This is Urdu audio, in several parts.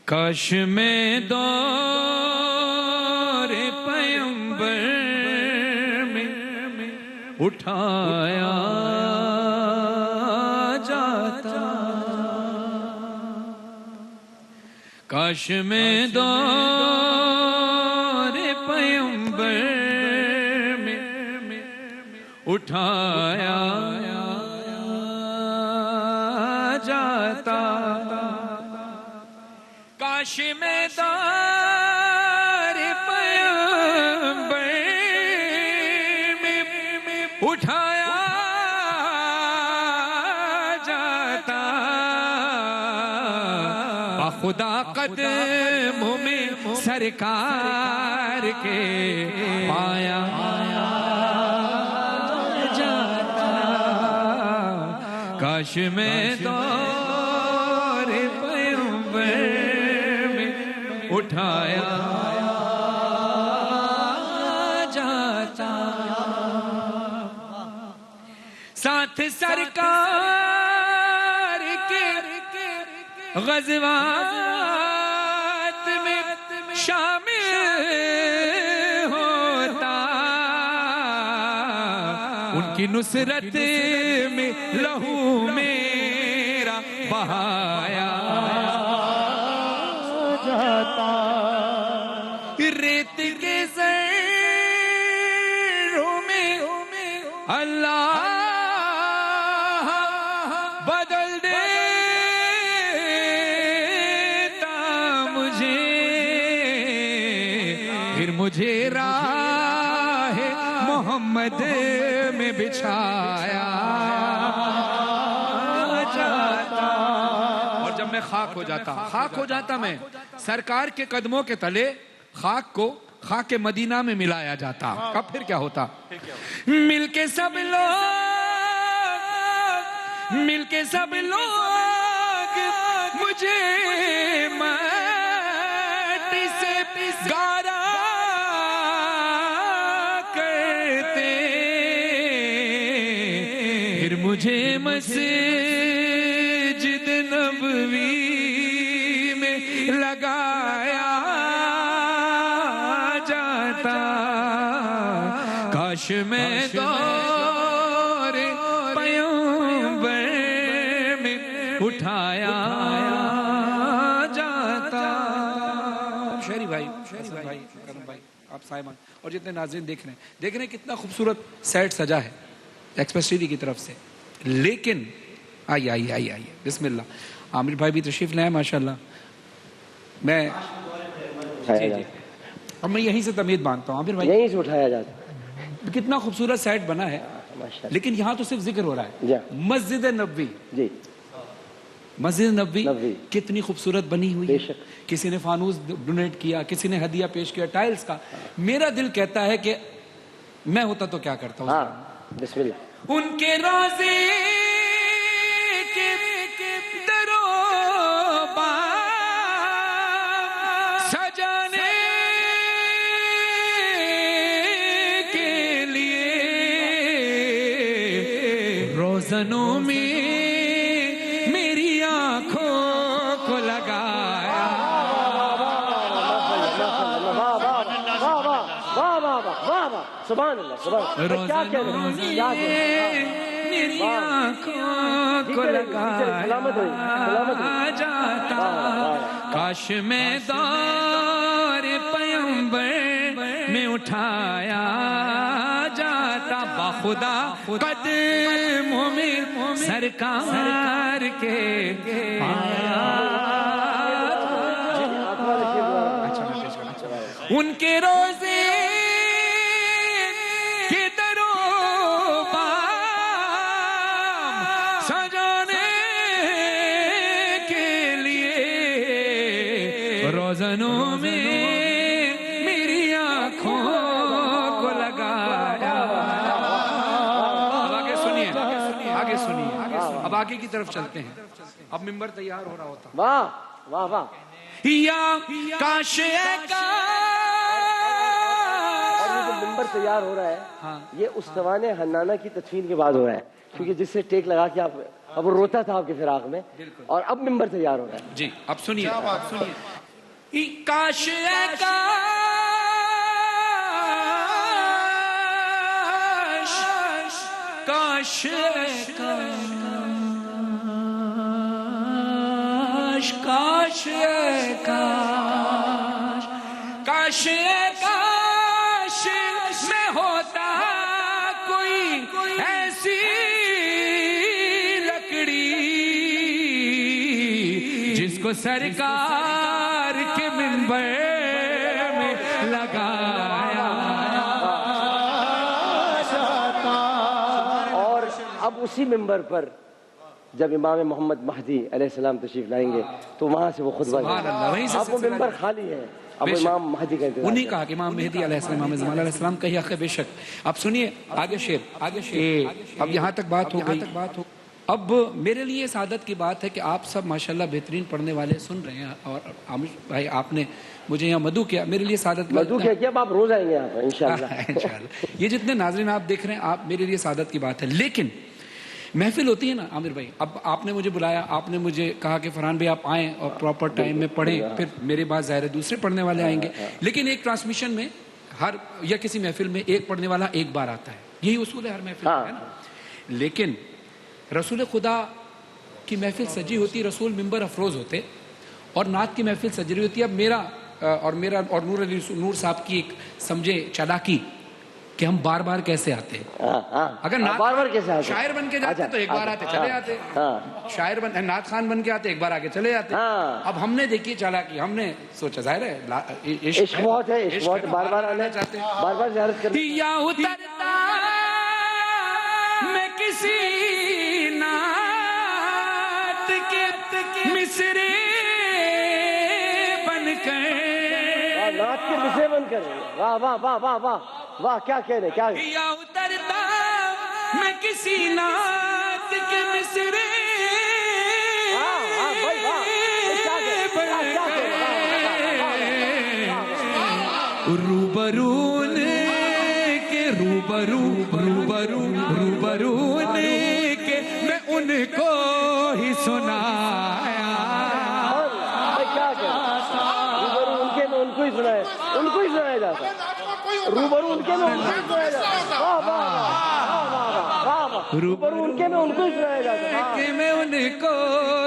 کاش میں دور پیمبر میں اٹھایا جاتا، کاش میں دور پیمبر میں اٹھایا جاتا، کاش میں دور پیمبر میں اٹھایا جاتا، بخدا قدموں میں سرکار کے پایا جاتا، کاش میں دور پیمبر میں اٹھایا جاتا، ساتھ سرکار کے غزوات میں شامل ہوتا، ان کی نصرت میں لہو میرا بہایا جاتا، ریت کے زروں میں اللہ بدل دیتا مجھے، پھر مجھے راہ محمد میں بچھایا جاتا، اور جب میں خاک ہو جاتا میں سرکار کے قدموں کے تلے خاک کو خاک مدینہ میں ملایا جاتا، اب پھر کیا ہوتا؟ مل کے سب لوگ مجھے مٹی سے گارا کرتے، پھر مجھے مسجد نبوی میں لگایا جاتا، کاش میں دور پیمبر میں اٹھایا جاتا۔ شہری بھائی کرم بھائی، آپ سائمان اور جتنے ناظرین دیکھ رہے ہیں کتنا خوبصورت سیٹ سجا ہے ایکسپریس ٹی وی کی طرف سے، لیکن آئیے بسم اللہ، عامر بھائی بھی تشریف لائے ماشاءاللہ۔ میں اب میں یہیں سے تمید باندھتا ہوں، عامر بھائی یہیں سے اٹھایا جاتا، کتنا خوبصورت سیٹ بنا ہے، لیکن یہاں تو صرف ذکر ہو رہا ہے۔ مسجد نبوی، جی مسجد نبوی کتنی خوبصورت بنی ہوئی ہے، کسی نے فانوس ڈونیٹ کیا، کسی نے ہدیہ پیش کیا ٹائلز کا، میرا دل کہتا ہے کہ میں ہوتا تو کیا کرتا ہوں۔ بسم اللہ۔ ان کے روزے کے درو بام سجانے کے لیے روزنوں میں میری آنکھوں کو لگایا، سبحان اللہ، روزنوں میں میری آنکھوں کو لگایا جاتا، کاش میں دور پیمبر میں اٹھایا جاتا، بخدا قدموں میں سرکار کے پایا جاتا، ان کے روزے روزنوں میں میری آنکھوں کو لگایا۔ اب آگے سنیے، اب آگے کی طرف چلتے ہیں، اب ممبر تیار ہو رہا ہوتا۔ واہ واہ واہ، یا کاش ممبر تیار ہو رہا ہے، یہ استوان حنانہ کی تدفین کے بعد ہو رہا ہے، کیونکہ جس سے ٹیک لگا کے آپ اب وہ روتا تھا آپ کے فراق میں، اور اب ممبر تیار ہو رہا ہے۔ جی اب سنیے کاش اے کاش کاش اے کاش کاش اے کاش کاش اے کاش میں ہوتا کوئی ایسی لکڑی جس کو سرکار کے منبر میں لگایا جاتا. اور اب اسی منبر پر جب امام محمد مہدی علیہ السلام تشریف لائیں گے تو وہاں سے وہ خطبہ سبحان اللہ، وہیں سے اب وہ سلسلہ منبر خالی ہے. اب بے شک. امام مہدی کا انتظار انہی ہے. کہا کہ امام مہدی علیہ السلام امام زمان علیہ السلام کا ہی حق ہے. بے شک. اب سنیے آگے شعر اب یہاں تک بات ہو گئی. اب میرے لیے سعادت کی بات ہے کہ آپ سب ماشاءاللہ بہترین پڑھنے والے سن رہے ہیں، اور عامر بھائی آپ نے مجھے یہاں مدعو کیا، میرے لیے سعادت مدعو کیا کیا اب آپ روز آئیں گے یہاں پر انشاءاللہ. انشاءاللہ. یہ جتنے ناظرین آپ دیکھ رہے ہیں، آپ میرے لیے سعادت کی بات ہے. لیکن محفل ہوتی ہے نا عامر بھائی، اب آپ نے مجھے بلایا، آپ نے مجھے کہا کہ فرحان بھائی آپ آئیں اور پراپر ٹائم میں پڑھیں، پھر میرے بعد ظاہر ہے دوسرے پڑھنے والے آئیں گے. لیکن ایک ٹرانسمیشن میں ہر یا کسی محفل میں ایک پڑھنے والا ایک بار آتا ہے، یہی اصول ہے ہر محفل کا ہے نا. لیکن رسول خدا کی محفل سجی ہوتی، رسول ممبر افروز ہوتے، اور نعت کی محفل سج رہی ہوتی. اب میرا اور نور صاحب کی ایک سمجھے چالاکی کہ ہم بار بار کیسے آتے ہیں. اگر بار بار کیسے آتے؟ شاعر بن کے جاتے تو ایک بار آتے چلے آتے، شاعر بن نعت خان بن کے آتے ایک بار آگے چلے آتے. اب ہم نے دیکھی چالاکی، ہم نے سوچا ظاہر ہے عشق بہت ہے، عشق بہت، بار بار آنا چاہتے ہیں، بار بار زیارت کرنا. یا اترتا میں کسی نعت کے مصرے بن کر، نعت کے مصرے بن کر. واہ واہ واہ واہ واہ واہ، کیا کہنے کیا. یا اترتا میں کسی نعت کے مصرے روبرون کے روبرون کے میں ان کو ہی سنایا. کیا روبرو ان کے میں ان کو ہی سنایا، ان کو ہی سنایا جاتا. روبرو ان کے میں ان کو ہی سنایا جاتا. واہ واہ واہ واہ، روبرو ان کے میں ان کو ہی سنایا جاتا کہ میں ان کو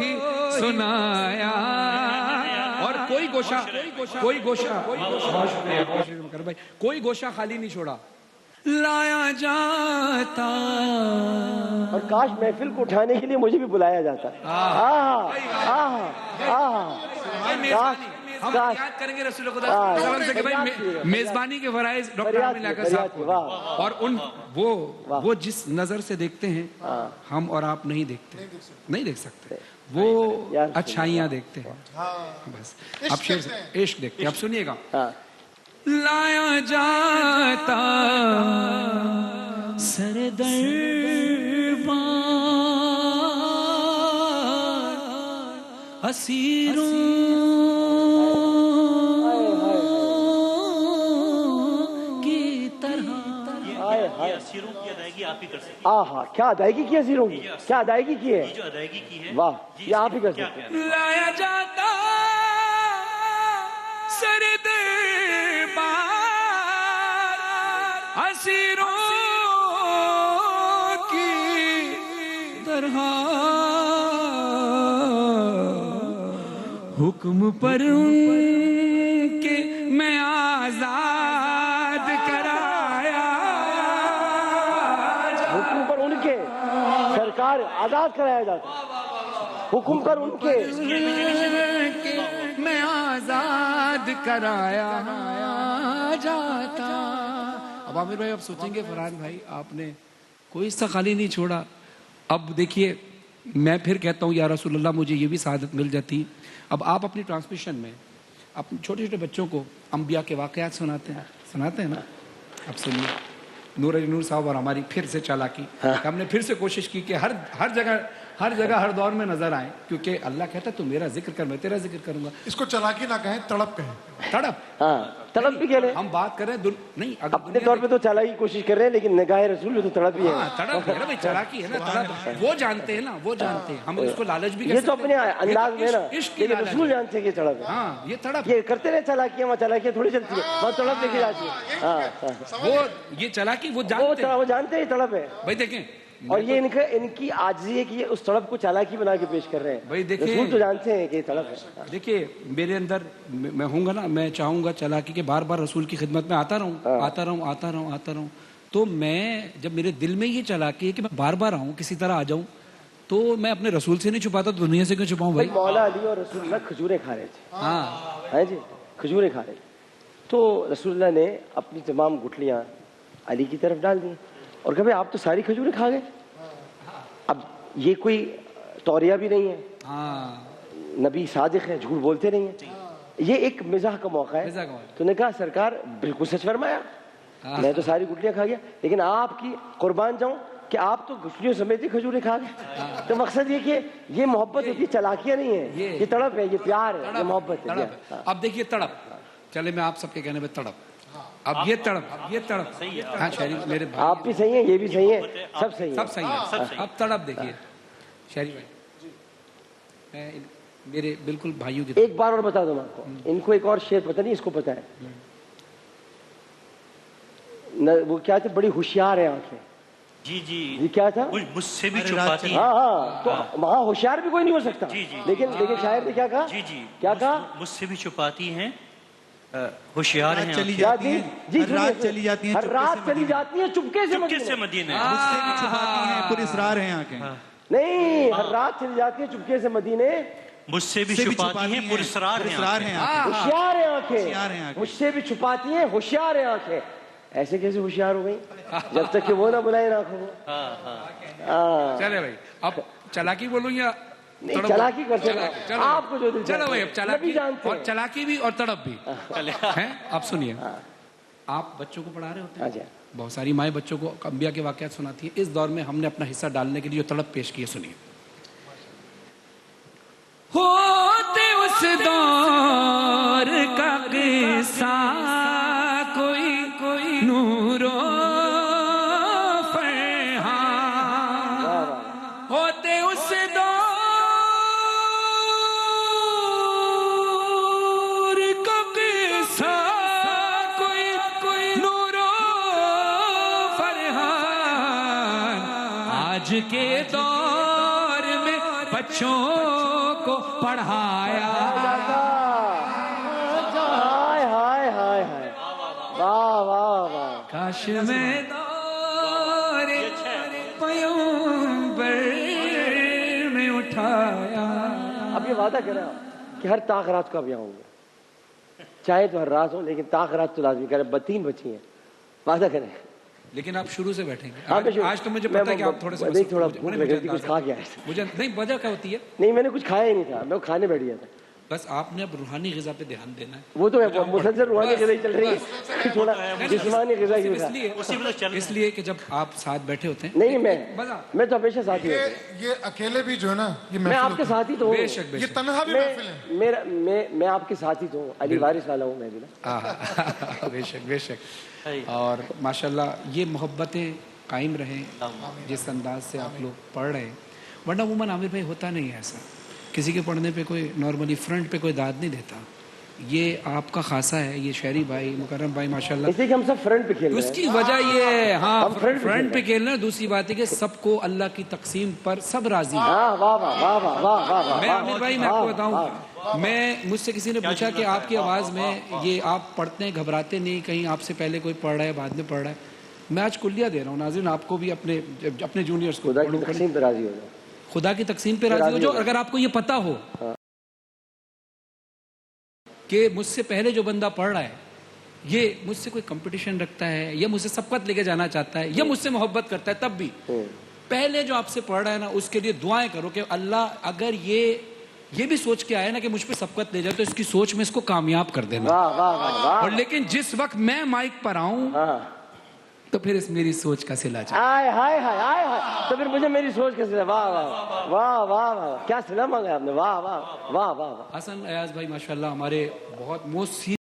ہی سنایا. اور کوئی گوشہ خالی نہیں چھوڑا، لایا جاتا. اور کاش محفل کو اٹھانے کے لیے مجھے بھی بلایا جاتا. ہم یاد کریں گے رسول خدا سے کہ بھائی میزبانی کے فرائض ڈاکٹر عامر لیاقت صاحب کو، اور ان وہ جس نظر سے دیکھتے ہیں ہم اور آپ نہیں دیکھ سکتے، وہ اچھائیاں دیکھتے ہیں بس. اب عشق دیکھتے ہیں. اب سنیے گا. لایا جاتا سر دربار اسیروں کی طرح. یہ اسیروں کی ادائیگی آپ ہی کر سکتے ہیں. آہا، کیا ادائیگی کی اسیروں کی، کیا ادائیگی کی ہے. یہ جو ادائیگی کی ہے واہ، یہ آپ ہی کر سکتے ہیں. لایا جاتا سر دربار اسیروں کی طرح، حکم پر ان کے میں آزاد کرایا. حکم پر ان کے سرکار آزاد کرایا جاتا. حکم پر ان کے میں آزاد کرایا جاتا. اب عامر بھائی اب سوچیں گے فرحان بھائی آپ نے کوئی حصہ خالی نہیں چھوڑا. اب دیکھیے میں پھر کہتا ہوں یا رسول اللہ مجھے یہ بھی سعادت مل جاتی. اب آپ اپنی ٹرانسمیشن میں اپنے چھوٹے چھوٹے بچوں کو انبیاء کے واقعات سناتے ہیں نا. اب سنیے نور صاحب اور ہماری پھر سے چالاکی، ہم نے پھر سے کوشش کی کہ ہر ہر جگہ ہر دور میں نظر آئیں، کیونکہ اللہ کہتا ہے تو میرا ذکر کر، میں تیرا ذکر کروں گا. اس کو چلاکی نہ کہیں، تڑپ کہیں. تڑپ، ہاں تڑپ بھی کہہ رہے ہیں. ہم بات کر رہے ہیں نہیں اگر اپنے طور پہ تو چلاکی کی کوشش کر رہے ہیں، لیکن نگاہ رسول میں تو تڑپ ہی ہے. ہاں تڑپ ہے نا بھائی، چلاکی ہے نا تڑپ. وہ جانتے ہیں نا، وہ جانتے ہیں. ہم اس کو لالچ بھی یہ تو اپنے انداز میں نا، عشق کی لیکن لالچ رسول ہے. جانتے ہیں کہ تڑپ ہے. ہاں یہ تڑپ، یہ کرتے رہے چلاکیاں، وہاں چلاکیاں تھوڑی چلتی ہے، وہاں تڑپ دیکھی جاتی ہے. ہاں وہ یہ چلاکی وہ جانتے ہیں وہ جانتے ہیں تڑپ ہے. بھائی. دیکھیں اور یہ ان کی عاجزی ہے کہ یہ اس تڑپ کو چالاکی بنا کے پیش کر رہے ہیں. بھائی دیکھیں، رسول تو جانتے ہیں کہ یہ تڑپ ہے. دیکھیے میرے اندر میں ہوں گا نا، میں چاہوں گا چلاکی کے بار بار رسول کی خدمت میں آتا رہوں. تو میں جب میرے دل میں یہ چلاکی ہے کہ میں بار بار آؤں، کسی طرح آ جاؤں، تو میں اپنے رسول سے نہیں چھپاتا تو دنیا سے کیوں چھپاؤں بھائی. مولا علی اور رسول اللہ کھجوریں کھا رہے تھے. ہاں جی، کھجوریں کھا رہے تھے. تو رسول اللہ نے اپنی تمام گٹلیاں علی کی طرف ڈال دی اور کہا آپ تو ساری کھجوریں کھا گئے. اب یہ کوئی توریہ بھی نہیں ہے، نبی صادق ہے، جھوٹ بولتے نہیں ہیں. یہ ایک مزاح کا موقع ہے. تو نے کہا سرکار بالکل سچ فرمایا، میں تو ساری گٹلیاں کھا گیا، لیکن آپ کی قربان جاؤں کہ آپ تو گٹلیوں سمیت ہی کھجوریں کھا گئے. تو مقصد یہ کہ یہ محبت ہوتی ہے، چلاکیاں نہیں ہے، یہ تڑپ ہے، یہ پیار ہے، یہ محبت ہے. اب دیکھیے تڑپ، چلے میں آپ سب کے کہنے پہ تڑپ. اب یہ تڑپ ہاں شہری میرے بھائی، آپ بھی صحیح ہیں، یہ بھی صحیح ہے، سب صحیح سب صحیح ہے. اب تڑپ دیکھیے شہری بھائی، میں میرے بالکل بھائیوں کی ایک بار اور بتا دوں آپ کو، ان کو ایک اور شعر پتہ نہیں، اس کو پتہ ہے وہ کیا تھے، بڑی ہوشیار ہیں آنکھیں. جی یہ کیا تھا، مجھ سے بھی چھپاتی ہیں. ہاں تو وہاں ہوشیار بھی کوئی نہیں ہو سکتا. لیکن شاعر نے کیا کہا، کیا کہا، مجھ سے بھی چھپاتی ہیں، ہوشیار ہیں، ہر رات چلی جاتی ہیں چپکے سے مدینے. مجھ سے بھی چھپاتی ہیں، پراسرار ہیں آنکھیں. نہیں، ہر رات چلی جاتی ہیں چپکے سے مدینے. مجھ سے بھی چھپاتی ہیں، پراسرار ہیں. ہوشیار ہیں آنکھیں، مجھ سے بھی چھپاتی ہیں، ہوشیار ہیں آنکھیں. ایسے کیسے ہوشیار ہو گئی جب تک کہ وہ نہ بلائے آنکھوں کو. چلے بھائی اب چلاکی بولوں یا نہیں، چلاکی کرتے رہو آپ کو جو دل چلو بھائی. اب چلاکی جانتے اور چلاکی بھی اور تڑپ بھی ہیں. اب سنیے، آپ بچوں کو پڑھا رہے ہوتے ہیں، بہت ساری مائیں بچوں کو انبیاء کے واقعات سناتی ہیں. اس دور میں ہم نے اپنا حصہ ڈالنے کے لیے جو تڑپ پیش کی ہے سنیے. ہوتے اس دور کا قصہ کوئی نور و فرحان، ہوتے اس دور کا قصہ کوئی نور و فرحان. آج کے دور میں بچوں کو پڑھایا. کاش میں دور پیغمبر میں اٹھایا. اب یہ وعدہ کریں کہ ہر طاق رات کو اب یہاں ہوں گے، چاہے تو ہر رات ہو، لیکن طاق رات تو لازمی کریں. 3 بچی ہیں، وعدہ کریں. لیکن آپ شروع سے بیٹھیں گے. آج تو مجھے پتا ہے کہ آپ تھوڑے سے تھوڑا بھوک لگ رہی تھی، کچھ کھا گیا ہے. مجھے نہیں وجہ کیا ہوتی ہے، نہیں میں نے کچھ کھایا ہی نہیں تھا، میں کھانے بیٹھ گیا تھا. بس آپ نے اب روحانی غذا پہ دھیان دینا ہے. وہ تو مسلسل روحانی غذا ہی چل رہی ہے، تھوڑا جسمانی غذا کی اس لیے کہ جب آپ ساتھ بیٹھے ہوتے ہیں. نہیں میں تو ہمیشہ ساتھ ہی ہوتا ہوں. یہ اکیلے بھی جو ہے نا، یہ میں آپ کے ساتھ ہی تو بے ہوں. شک یہ تنہا بھی محفل ہے. میں آپ کے ساتھ ہی تو ہوں، علی وارث والا ہوں میں بھی نا. بے شک بے شک. اور ماشاءاللہ یہ محبتیں قائم رہیں جس انداز سے آپ لوگ پڑھ رہے ہیں. ورنہ عموماً عامر بھائی ہوتا نہیں ہے ایسا، کسی کے پڑھنے پہ کوئی نارملی فرنٹ پہ کوئی داد نہیں دیتا. یہ آپ کا خاصہ ہے. یہ شہری بھائی، مکرم بھائی ماشاءاللہ، اس لیے کہ ہم سب فرنٹ پہ کھیل رہے ہیں. اس کی وجہ یہ ہے، ہاں فرنٹ پہ کھیلنا ہے. دوسری بات ہے کہ سب کو اللہ کی تقسیم پر سب راضی ہیں. میں عامر بھائی میں آپ کو بتاؤں، مجھ سے کسی نے پوچھا کہ آپ کی آواز میں یہ آپ پڑھتے ہیں گھبراتے نہیں کہیں آپ سے پہلے کوئی پڑھ رہا ہے بعد میں پڑھ رہا ہے؟ میں آج کلیہ دے رہا ہوں ناظرین، آپ کو بھی اپنے جونیئرز کو خدا کی تقسیم پہ راضی ہو جاؤ. خدا کی تقسیم پہ راضی ہو جاؤ. اگر آپ کو یہ پتا ہو کہ مجھ سے پہلے جو بندہ پڑھ رہا ہے یہ مجھ سے کوئی کمپٹیشن رکھتا ہے یا مجھ سے سبقت لے کے جانا چاہتا ہے یا مجھ سے محبت کرتا ہے، تب بھی پہلے جو آپ سے پڑھ رہا ہے نا اس کے لیے دعائیں کرو کہ اللہ اگر یہ بھی سوچ کے آیا نا کہ مجھ پہ سبقت لے جائے تو اس کی سوچ میں اس کو کامیاب کر دینا. اور لیکن جس وقت میں مائک پر آؤں تو پھر اس میری سوچ کا صلہ جا. آئے ہائے ہائے آئے ہائے تو پھر مجھے میری سوچ کا سلا. واہ واہ واہ واہ واہ کیا سلا مانگا آپ نے. واہ واہ واہ واہ واہ. حسن ایاز بھائی ماشاءاللہ ہمارے بہت موسٹ